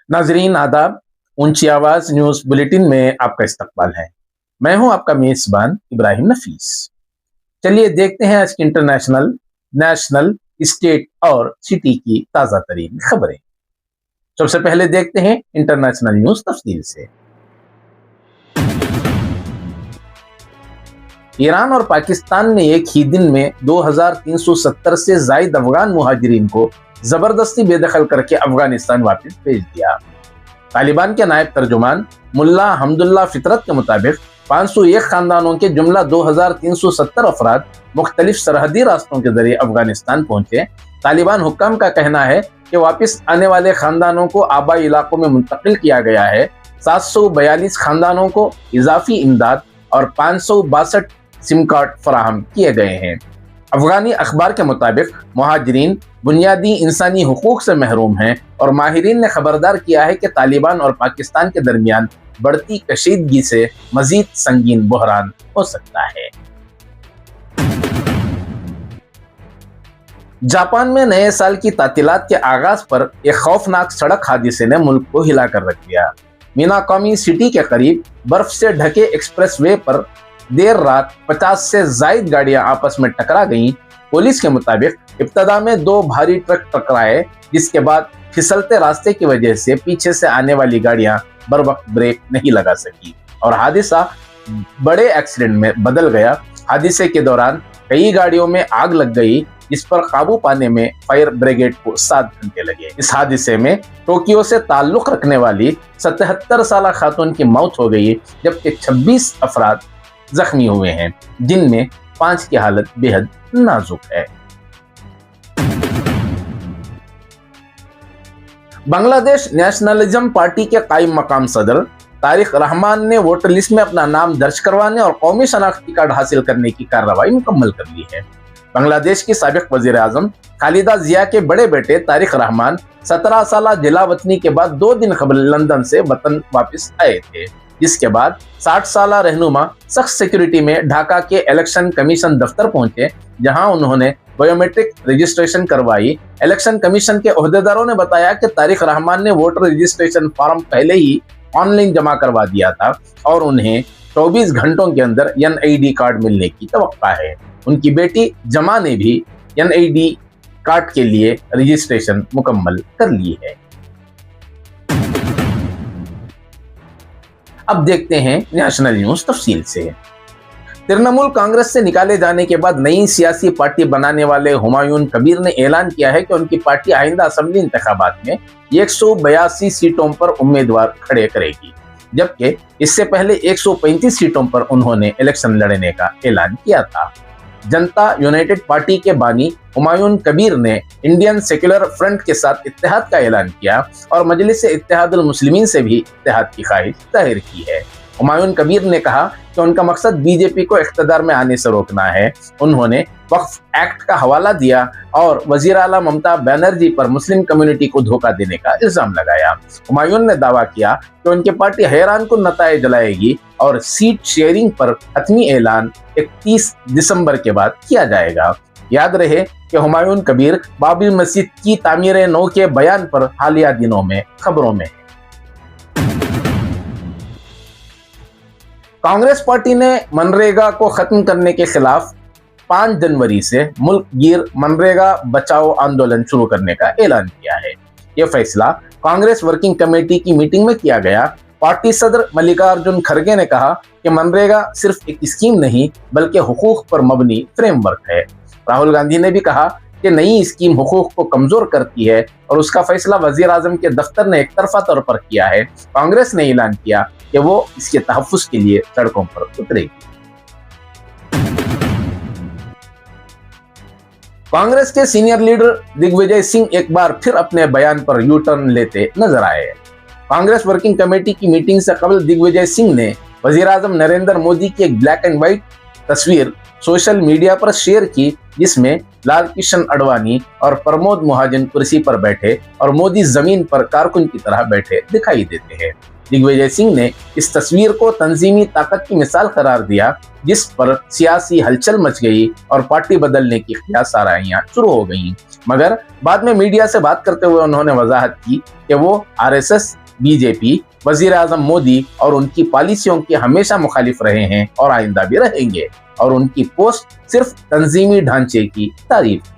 नाजरीन आदाब। ऊंची आवाज न्यूज बुलेटिन में आपका इस्तकबाल है। मैं हूं आपका मेजबान इब्राहिम नफीस। चलिए देखते हैं आज की इंटरनेशनल, नेशनल, स्टेट और सिटी की ताजा तरीन खबरें। सबसे पहले देखते हैं इंटरनेशनल न्यूज तफसील से। ईरान और पाकिस्तान ने एक ही दिन में 2370 से जायद अफगान मुहाजिरीन को जबरदस्ती बेदखल करके अफगानिस्तान वापस भेज दिया। तालिबान के नायब तर्जुमान मुल्ला हमदुल्ला फितरत के मुताबिक 501 खानदानों के जुमला 2370 अफराद मुख्तलिफ सरहदी रास्तों के जरिए अफगानिस्तान पहुंचे। तालिबान हुक्काम का कहना है कि वापस आने वाले खानदानों को आबाई इलाकों में मुंतकिल किया गया है। 742 खानदानों को इजाफी इमदाद और 562 सिम कार्ड फराहम किए गए हैं। अफगानी अखबार के मुताबिक मुहाजिरीन बुनियादी इंसानी हुकूक से महरूम हैं और माहिरीन ने खबरदार किया है कि तालिबान और पाकिस्तान के दरमियान बढ़ती कशीदगी से मजीद संगीन बहरान हो सकता है। जापान में नए साल की तातीलात के आगाज पर एक खौफनाक सड़क हादसे ने मुल्क को हिला कर रख दिया। मीनाकामी सिटी के करीब बर्फ से ढके एक्सप्रेसवे पर देर रात 50 से जायद गाड़ियां आपस में टकरा गईं। पुलिस के मुताबिक इब्तदा में 2 भारी ट्रक टकराए, जिसके बाद फिसलते रास्ते की वजह से पीछे से आने वाली गाड़ियां बर वक्त ब्रेक नहीं लगा सकी और हादसा बड़े एक्सीडेंट में बदल गया। हादसे के दौरान कई गाड़ियों में आग लग गई, जिस पर काबू पाने में फायर ब्रिगेड को 7 घंटे लगे। इस हादसे में टोक्यो से ताल्लुक रखने वाली 77 साल खातून की मौत हो गई, जबकि 26 अफराद जख्मी हुए हैं, जिनमें 5 की हालत बेहद नाजुक है। बांग्लादेश नेशनलिज्म पार्टी के कायम मकाम सदर तारिक रहमान ने वोटर लिस्ट में अपना नाम दर्ज करवाने और कौमी शनाख्ती कार्ड हासिल करने की कार्रवाई मुकम्मल कर ली है। बांग्लादेश की साबिक वजीर आजम खालिदा जिया के बड़े बेटे तारिक रहमान 17 साल जिला वतनी के बाद 2 दिन कबल लंदन से वतन वापस आए थे, जिसके बाद 60 साल रहनुमा सख्त सिक्योरिटी में ढाका के इलेक्शन कमीशन दफ्तर पहुंचे, जहां उन्होंने बायोमेट्रिक रजिस्ट्रेशन करवाई। इलेक्शन कमीशन के ओहदेदारों ने बताया कि तारिक रहमान ने वोटर रजिस्ट्रेशन फॉर्म पहले ही ऑनलाइन जमा करवा दिया था और उन्हें 24 घंटों के अंदर NID कार्ड मिलने की तवक्का है। उनकी बेटी जमा ने भी NID कार्ड के लिए रजिस्ट्रेशन मुकम्मल कर ली है। अब देखते हैं नेशनल न्यूज तफसील से। तृणमूल कांग्रेस से निकाले जाने के बाद नई सियासी पार्टी बनाने वाले हुमायूं कबीर ने ऐलान किया है कि उनकी पार्टी आइंदा असेंबली इंतखाबात में 182 सीटों पर उम्मीदवार खड़े करेगी, जबकि इससे पहले 135 सीटों पर उन्होंने इलेक्शन लड़ने का ऐलान किया था। जनता यूनाइटेड पार्टी के बानी हुमायूं कबीर ने इंडियन सेक्युलर फ्रंट के साथ इत्तेहाद का ऐलान किया और मजलिस इत्तेहादुल मुस्लिमीन से भी इत्तेहाद की ख्वाहिश जाहिर की है। हुमायूं कबीर ने कहा कि उनका मकसद बीजेपी को इख्तियार में आने से रोकना है। उन्होंने वक्फ एक्ट का हवाला दिया और वजीर आला ममता बनर्जी पर मुस्लिम कम्युनिटी को धोखा देने का इल्जाम लगाया। हुमायूं ने दावा किया कि उनकी पार्टी हैरान कुन नताइज लाएगी और सीट शेयरिंग पर हतमी ऐलान 31 दिसंबर के बाद किया जाएगा। याद रहे कि हुमायूं कबीर बाबरी मस्जिद की तामीर नौ के बयान पर हालिया दिनों में खबरों में है। कांग्रेस पार्टी ने मनरेगा को खत्म करने के खिलाफ 5 जनवरी से मुल्क गिर मनरेगा बचाओ आंदोलन शुरू करने का ऐलान किया है। यह फैसला कांग्रेस वर्किंग कमेटी की मीटिंग में किया गया। पार्टी सदर मल्लिकार्जुन खड़गे ने कहा कि मनरेगा सिर्फ एक स्कीम नहीं बल्कि हुकूक पर मबनी फ्रेमवर्क है। राहुल गांधी ने भी कहा कि नई स्कीम हुकूक को कमजोर करती है और उसका फैसला वजीर आजम के दफ्तर ने एक तरफा तौर पर किया है। कांग्रेस ने ऐलान किया कि वो इसके तहफ्फुज़ के लिए सड़कों पर उतरेगी। कांग्रेस के सीनियर लीडर दिग्विजय सिंह एक बार फिर अपने बयान पर यू टर्न लेते नजर आए। कांग्रेस वर्किंग कमेटी की मीटिंग से कबल दिग्विजय सिंह ने वजीर आजम नरेंद्र मोदी की एक ब्लैक एंड व्हाइट तस्वीर सोशल मीडिया पर शेयर की, जिसमें लाल कृष्ण आडवाणी और प्रमोद महाजन कुर्सी पर बैठे और मोदी जमीन पर कारकुन की तरह बैठे दिखाई देते हैं। दिग्विजय सिंह ने इस तस्वीर को तंजीमी ताकत की मिसाल करार दिया, जिस पर सियासी हलचल मच गई और पार्टी बदलने की ख्यासाराइयां शुरू हो गईं। मगर बाद में मीडिया से बात करते हुए उन्होंने वजाहत की कि वो आरएसएस, बीजेपी, वजीर आजम मोदी और उनकी पॉलिसियों के हमेशा मुखालिफ रहे हैं और आइंदा भी रहेंगे, और उनकी पोस्ट सिर्फ तंजीमी ढांचे की तारीफ की।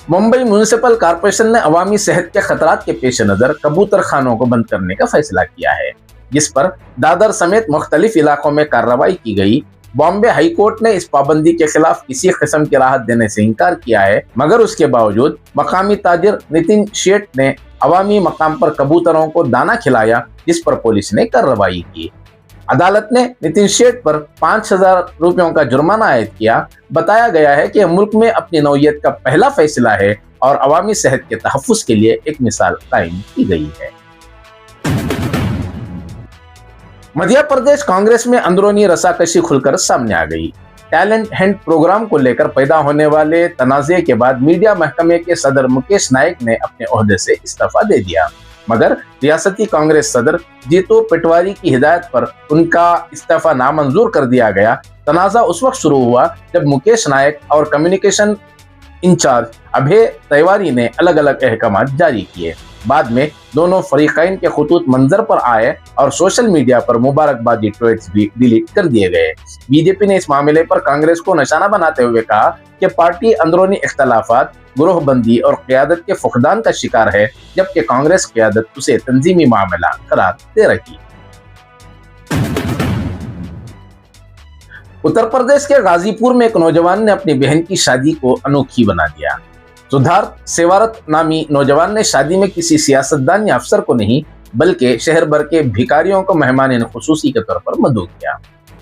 मुंबई म्युनिसिपल कॉर्पोरेशन ने अवामी सेहत के खतरात के पेश नजर कबूतर खानों को बंद करने का फैसला किया है, जिस पर दादर समेत मुख्तलिफ इलाकों में कार्रवाई की गई। बॉम्बे हाई कोर्ट ने इस पाबंदी के खिलाफ किसी किस्म की राहत देने से इनकार किया है, मगर उसके बावजूद मकामी ताजिर नितिन शेठ ने अवामी मकाम पर कबूतरों को दाना खिलाया, जिस पर पुलिस ने कार्रवाई की। अदालत ने नितिन शेठ पर 5,000 रुपयों का जुर्माना आयद किया। बताया गया है कि मुल्क में अपनी नौयत का पहला फैसला है और अवामी सेहत के तहफ्फुज़ के लिए एक मिसाल कायम की गई है। मध्य प्रदेश कांग्रेस में अंदरूनी रसाकशी खुलकर सामने आ गई। टैलेंट हंट प्रोग्राम को लेकर पैदा होने वाले तनाज़े के बाद मीडिया महकमे के सदर मुकेश नायक ने अपने ओहदे से इस्तीफा दे दिया, मगर रियासती कांग्रेस सदर जीतू पटवारी की हिदायत पर उनका इस्तीफा नामंजूर कर दिया गया। तनाज़ा उस वक्त शुरू हुआ जब मुकेश नायक और कम्युनिकेशन इंचार्ज अभय तिवारी ने अलग अलग अहकाम जारी किए। बाद में दोनों फरीकैन के खतूत मंजर पर आए और सोशल मीडिया पर मुबारकबादी ट्वीट्स भी डिलीट कर दिए गए। बीजेपी ने इस मामले पर कांग्रेस को निशाना बनाते हुए कहा कि पार्टी अंदरूनी इख्तलाफात, ग्रोहबंदी और क़यादत के फुकदान का शिकार है, जबकि कांग्रेस क़यादत उसे तंजीमी मामला करार दे रही। उत्तर प्रदेश के गाजीपुर में एक नौजवान ने अपनी बहन की शादी को अनोखी बना दिया। सिद्धार्थ सेवारत नामी नौजवान ने शादी में किसी सियासतदान या अफसर को नहीं, बल्कि शहर भर के भिखारियों को मेहमान खुसूसी के तौर पर मदऊ किया।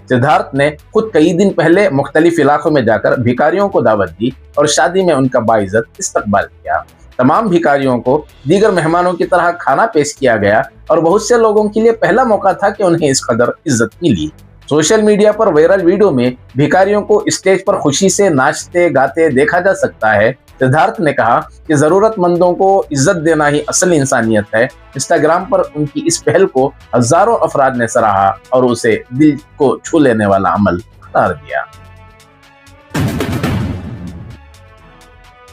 सिद्धार्थ ने खुद कई दिन पहले मुख्तलिफ इलाकों में जाकर भिखारियों को दावत दी और शादी में उनका बाइज्जत इस्तकबाल किया। तमाम भिखारियों को दीगर मेहमानों की तरह खाना पेश किया गया और बहुत से लोगों के लिए पहला मौका था कि उन्हें इस कदर इज्जत मिली। सोशल मीडिया पर वायरल वीडियो में भिखारियों को स्टेज पर खुशी से नाचते गाते देखा जा सकता है। सिद्धार्थ ने कहा कि जरूरतमंदों को इज्जत देना ही असल इंसानियत है। इंस्टाग्राम पर उनकी इस पहल को हजारों अफराद ने सराहा और उसे दिल को छू लेने वाला अमल करार दिया।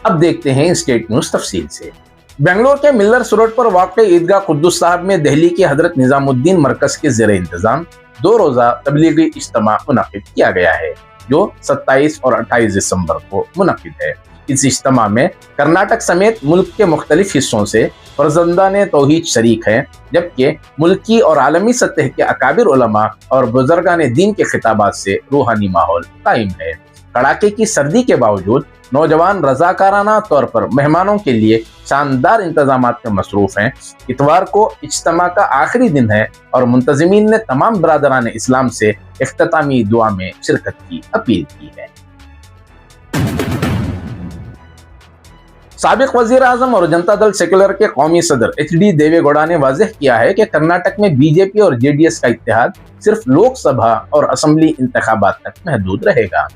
अब देखते हैं स्टेट न्यूज तफसील से। बेंगलोर के मिल्लर्स रोड पर वाक़ ईदगाह कुद्दुस साहब में दिल्ली के हजरत निजामुद्दीन मरकज के ज़ेरे इंतजाम 2 रोज़ा तबलीगी इज्तिमा मुनक़िद किया गया है, जो 27 और 28 दिसंबर को मुनक़िद है। इस इज्तिमा में कर्नाटक समेत मुल्क के मुख्तलिफ हिस्सों से फर्जंदाने तौहीद शरीक हैं, जबकि मुल्की और आलमी सतह के अकाबिर उलमा और बुजुर्गाने दीन के खिताबात से रूहानी माहौल कायम है। कड़ाके की सर्दी के बावजूद नौजवान रजाकाराना तौर पर मेहमानों के लिए शानदार इंतजामात में मसरूफ हैं। इतवार को इज्तिमा का आखिरी दिन है और मुंतजिमीन ने तमाम बरादरान इस्लाम से इख्तितामी दुआ में शिरकत की अपील की है। साबिक वजीर आजम और जनता दल सेक्युलर के कौमी सदर HD देवेगौड़ा ने वाज़ेह किया है कि कर्नाटक में बीजेपी और JDS का इत्तेहाद सिर्फ लोकसभा और असेंबली इंतखाबात तक महदूद रहेगा।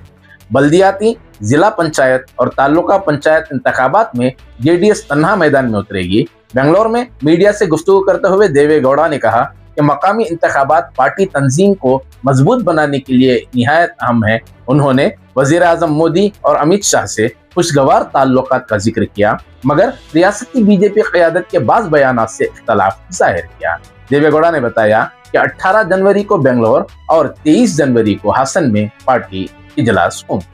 बल्दियाती, जिला पंचायत और तालुका पंचायत इंतखाबात में JDS तन्हा मैदान में उतरेगी। बेंगलोर में मीडिया से गुफ्तगू करते हुए देवेगौड़ा ने कहा कि मकामी इंतखाबात पार्टी तंजीम को मजबूत बनाने के लिए निहायत अहम है। उन्होंने वजीर आजम मोदी और अमित शाह से खुशगवार ताल्लुकात का जिक्र किया, मगर रियासती बीजेपी क़यादत के बाज़ बयानात से इख्तलाफ जाहिर किया। देवेगौड़ा ने बताया कि 18 जनवरी को बेंगलोर और 23 जनवरी को हासन में पार्टी इजलास होंगे।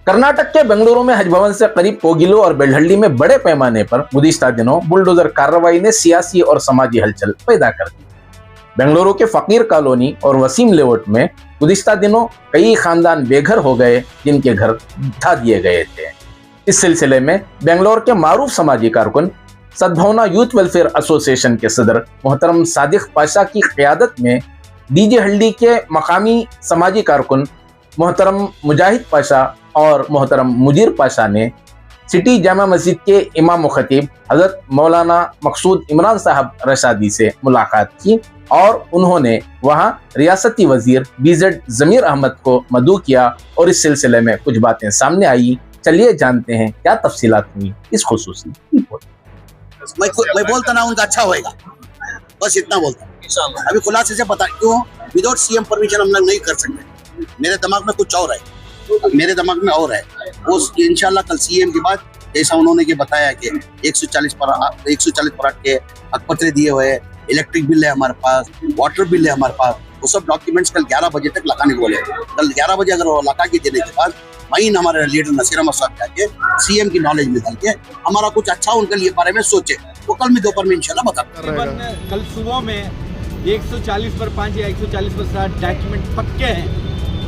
कर्नाटक के बेंगलुरु में हज भवन से करीब कोगिलो और बेलहल्ली में बड़े पैमाने पर गुज़िश्ता दिनों बुलडोजर कार्रवाई ने सियासी और समाजी हलचल पैदा कर दी। बेंगलुरु के फकीर कॉलोनी और वसीम लेआउट में गुज़िश्ता दिनों कई खानदान बेघर हो गए, जिनके घर ढा दिए गए थे। इस सिलसिले में बेंगलुरु के मारूफ समाजी कारकुन सद्भावना यूथ वेलफेयर एसोसिएशन के सदर मोहतरम सादिक पाशा की क़यादत में डीजे हल्दी के मकामी समाजी कारकुन मोहतरम मुजाहिद पाशा और मोहतरम मुजीर पाशा ने सिटी जामा मस्जिद के इमाम व खतीब हजरत मौलाना मकसूद इमरान साहब रशादी से मुलाकात की और उन्होंने वहां रियासती वजीर बीजेड जमीर अहमद को मदऊ किया और इस सिलसिले में कुछ बातें सामने आई। चलिए जानते हैं क्या तफसीलात हुई इस खुसूसी रिपोर्ट। मैं बोलता ना उनका अच्छा होएगा, बस इतना बोलता हूं। अभी खुलासे से बता क्यों विदाउट सीएम परमिशन हम लोग नहीं कर सकते। मेरे दिमाग में कुछ और है, मेरे दिमाग में और है। वो इंशाल्लाह कल सीएम के बाद जैसा उन्होंने के बताया कि 140 पर के हकपत्रे दिए हुए, इलेक्ट्रिक बिल है हमारे पास, वाटर बिल है हमारे पास, वो सब डॉक्यूमेंट्स कल 11 बजे तक लगाने को बोले। कल 11 बजे अगर वो लगा के देने के बाद महीन हमारे लीडर नसीर अहमद साहब जाके सीएम की नॉलेज में डाल के हमारा कुछ अच्छा उनके लिए बारे में सोचे, वो कल में दोपहर में इंशाल्लाह बता। कल सुबह में 140 पर 5 या 140 पर 7 डॉक्यूमेंट पक्के हैं,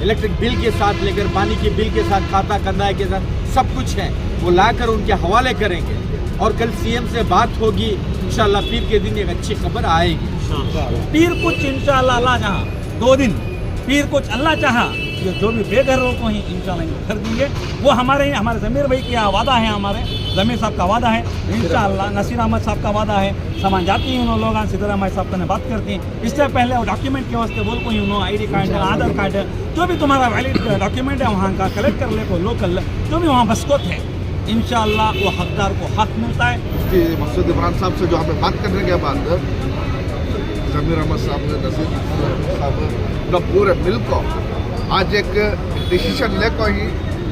इलेक्ट्रिक बिल के साथ लेकर पानी के बिल के साथ, खाता कंदाय के साथ सब कुछ है। वो लाकर उनके हवाले करेंगे और कल सीएम से बात होगी। इंशाल्लाह पीर के दिन एक अच्छी खबर आएगी। पीर कुछ इंशाल्लाह अल्लाह चाहा 2 दिन पीर कुछ अल्लाह चाहा जो भी बेघरों को ही इंशाल्लाह घर देंगे। वो हमारे ज़मीर भाई का वादा है, हमारे ज़मीर साहब का वादा है इंशाल्लाह, नसीर अहमद साहब का वादा है। समाज जाती हैं उन लोग सिद्धर अहमद साहब ने बात करती हैं। इससे पहले वो डॉक्यूमेंट के वास्ते बोल को उन्होंने ID कार्ड है, आधार कार्ड है, जो भी तुम्हारा वैलिड डॉक्यूमेंट है वहाँ का कलेक्ट कर ले को लोकल जो भी वहाँ बसकोत है इंशाल्लाह वो हकदार को हक मिलता है। मकसूद इमरान साहब से जो हमें बात करने के बाद जमीर अहमद साहब ने नसीर साहब का पूरे मिल को आज एक डिसीजन ले को ही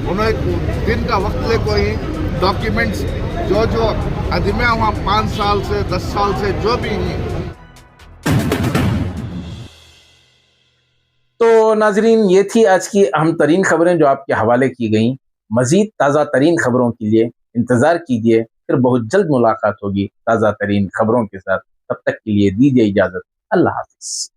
उन्होंने एक दिन का वक्त ले को ही डॉक्यूमेंट्स जो अदमिया वहाँ 5 साल से 10 साल से जो भी हैं। तो नाजरीन, ये थी आज की अहम तरीन खबरें जो आपके हवाले की गई। मजीद ताज़ा तरीन खबरों के लिए इंतज़ार कीजिए, फिर बहुत जल्द मुलाकात होगी ताज़ा तरीन खबरों के साथ। तब तक के लिए दीजिए इजाज़त। अल्लाह हाफिज़।